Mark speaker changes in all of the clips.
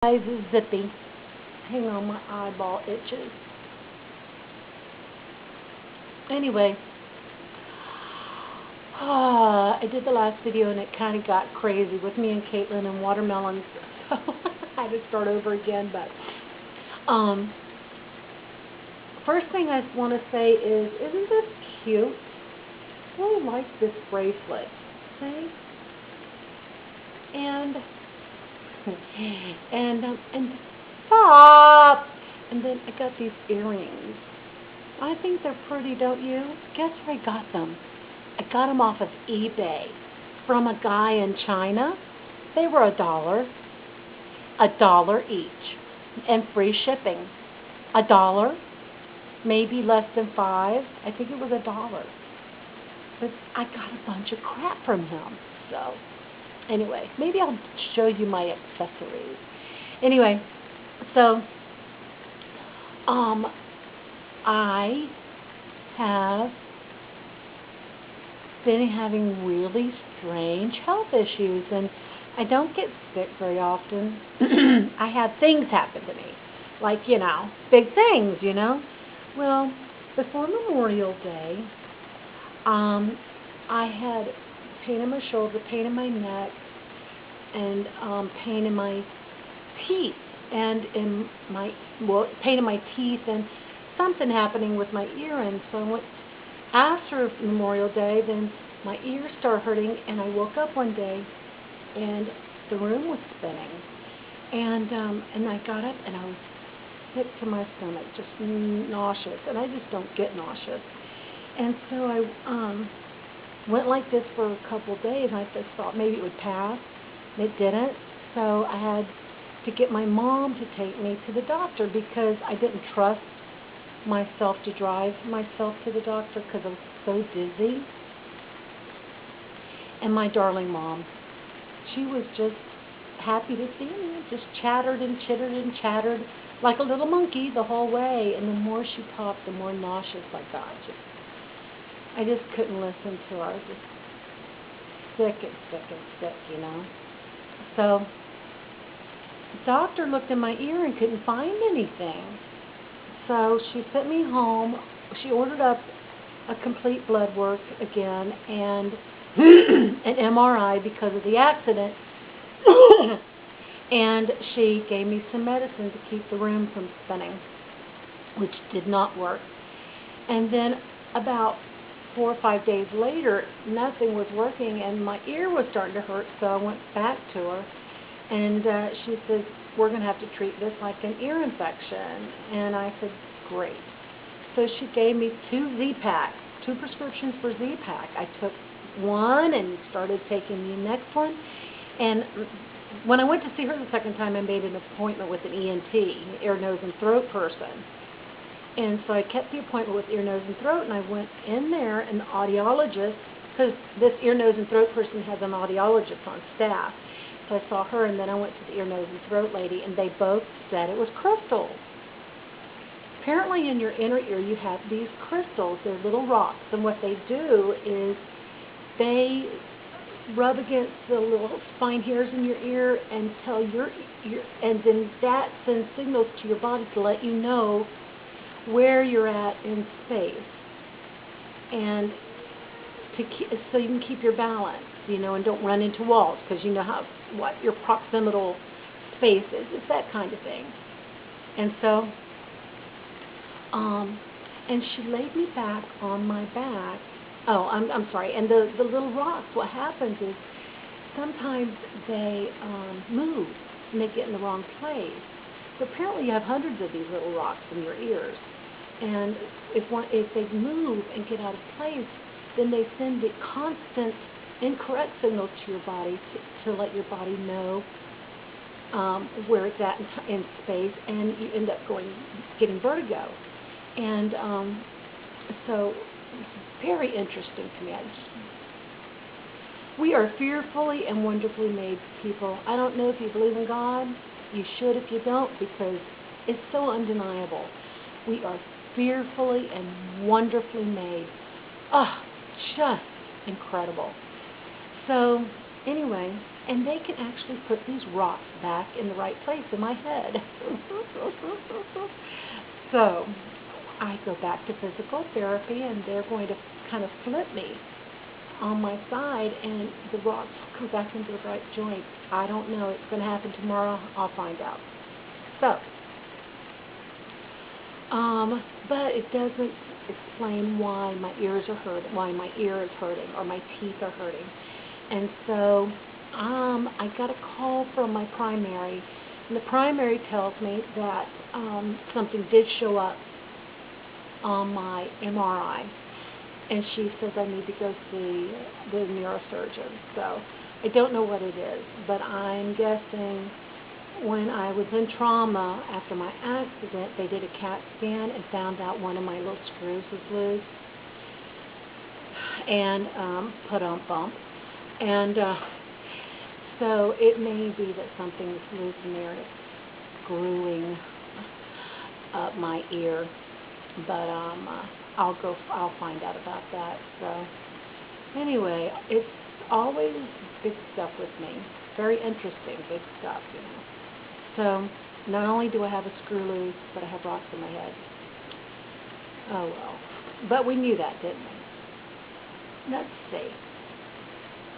Speaker 1: Eyes is zippy. Hang on, my eyeball itches. Anyway, I did the last video and it kind of got crazy with me and Caitlin and watermelons, so I had to start over again. But first thing I want to say is, isn't this cute? I really like this bracelet. See? And stop. And then I got these earrings. I think they're pretty, don't you? Guess where I got them? I got them off of eBay from a guy in China. They were $1 each, and free shipping. $1, maybe less than 5. I think it was $1. But I got a bunch of crap from him. So anyway, maybe I'll show you my accessories. Anyway, so I have been having really strange health issues, and I don't get sick very often. I have things happen to me, like, big things, Well, before Memorial Day, I had pain in my shoulder, pain in my neck, and pain in my teeth, and pain in my teeth, and something happening with my ear. And so I went after Memorial Day. Then my ears started hurting, and I woke up one day, and the room was spinning, and I got up, and I was sick to my stomach, just nauseous, and I just don't get nauseous. And so I went like this for a couple of days, and I just thought maybe it would pass. It didn't, so I had to get my mom to take me to the doctor because I didn't trust myself to drive myself to the doctor because I was so dizzy. And my darling mom, she was just happy to see me, just chattered and chittered and chattered like a little monkey the whole way. And the more she talked, the more nauseous I got. I just couldn't listen to her. I was just sick and sick and sick, So the doctor looked in my ear and couldn't find anything. So she sent me home. She ordered up a complete blood work again and an MRI because of the accident. And she gave me some medicine to keep the room from spinning, which did not work. And then about 4 or 5 days later, nothing was working, and my ear was starting to hurt, so I went back to her, and she said, we're going to have to treat this like an ear infection. And I said, great. So she gave me 2 Z-Packs, 2 prescriptions for Z-Pack. I took one and started taking the next one. And when I went to see her the second time, I made an appointment with an ENT, ear, nose, and throat person. And so I kept the appointment with ear, nose, and throat, and I went in there, and the audiologist, because this ear, nose, and throat person has an audiologist on staff. So I saw her, and then I went to the ear, nose, and throat lady, and they both said it was crystals. Apparently in your inner ear you have these crystals. They're little rocks, and what they do is they rub against the little spine hairs in your ear and tell and then that sends signals to your body to let you know where you're at in space, and so you can keep your balance, and don't run into walls, because you know what your proximal space is. It's that kind of thing. And so, and she laid me back on my back. Oh, I'm sorry. And the little rocks, what happens is sometimes they move and they get in the wrong place. So apparently you have hundreds of these little rocks in your ears. And if they move and get out of place, then they send the constant incorrect signals to your body to let your body know where it's at in space, and you end up getting vertigo. And so it's very interesting to me. We are fearfully and wonderfully made people. I don't know if you believe in God. You should if you don't, because it's so undeniable. We are fearfully and wonderfully made. Just incredible. So anyway, and they can actually put these rocks back in the right place in my head. So I go back to physical therapy, and they're going to kind of flip me on my side, and the rocks go back into the right joint. I don't know. It's going to happen tomorrow. I'll find out. So, but it doesn't explain why my ears are hurting, why my ear is hurting, or my teeth are hurting. And so, I got a call from my primary, and the primary tells me that something did show up on my MRI, and she says I need to go see the neurosurgeon. So I don't know what it is, but I'm guessing when I was in trauma after my accident, they did a CAT scan and found out one of my little screws was loose, and put on bump. And so it may be that something is loose in there and it's screwing up my ear. But I'll find out about that. So anyway, it's always big stuff with me. Very interesting, big stuff, you know. So not only do I have a screw loose, but I have rocks in my head. Oh well. But we knew that, didn't we? Let's see.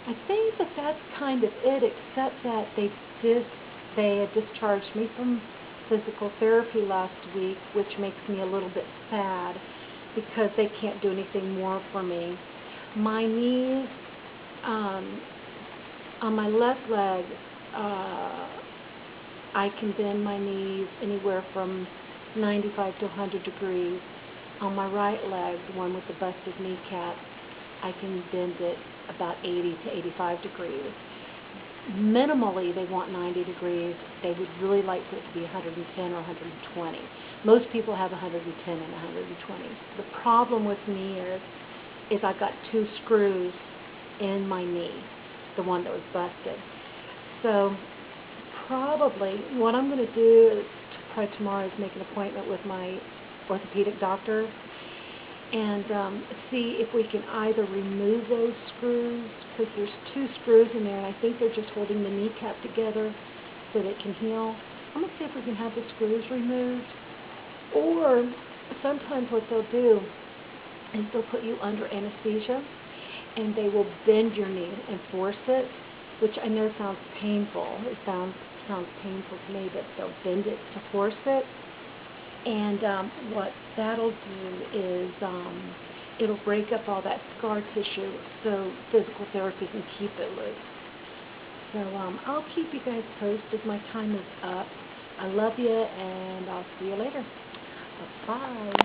Speaker 1: I think that that's kind of it, except that they had discharged me from physical therapy last week, which makes me a little bit sad because they can't do anything more for me. My knees, on my left leg, I can bend my knees anywhere from 95 to 100 degrees. On my right leg, the one with the busted kneecap, I can bend it about 80 to 85 degrees. Minimally, they want 90 degrees. They would really like for it to be 110 or 120. Most people have 110 and 120. The problem with me is I've got 2 screws in my knee, the one that was busted. So probably what I'm going to do probably tomorrow is make an appointment with my orthopedic doctor and see if we can either remove those screws, because there's 2 screws in there, and I think they're just holding the kneecap together so that it can heal. I'm going to see if we can have the screws removed, or sometimes what they'll do is they'll put you under anesthesia, and they will bend your knee and force it, which I know sounds painful. It sounds painful to me, but they'll bend it to force it. And what that'll do is it'll break up all that scar tissue so physical therapy can keep it loose. So I'll keep you guys posted. My time is up. I love you, and I'll see you later. Bye.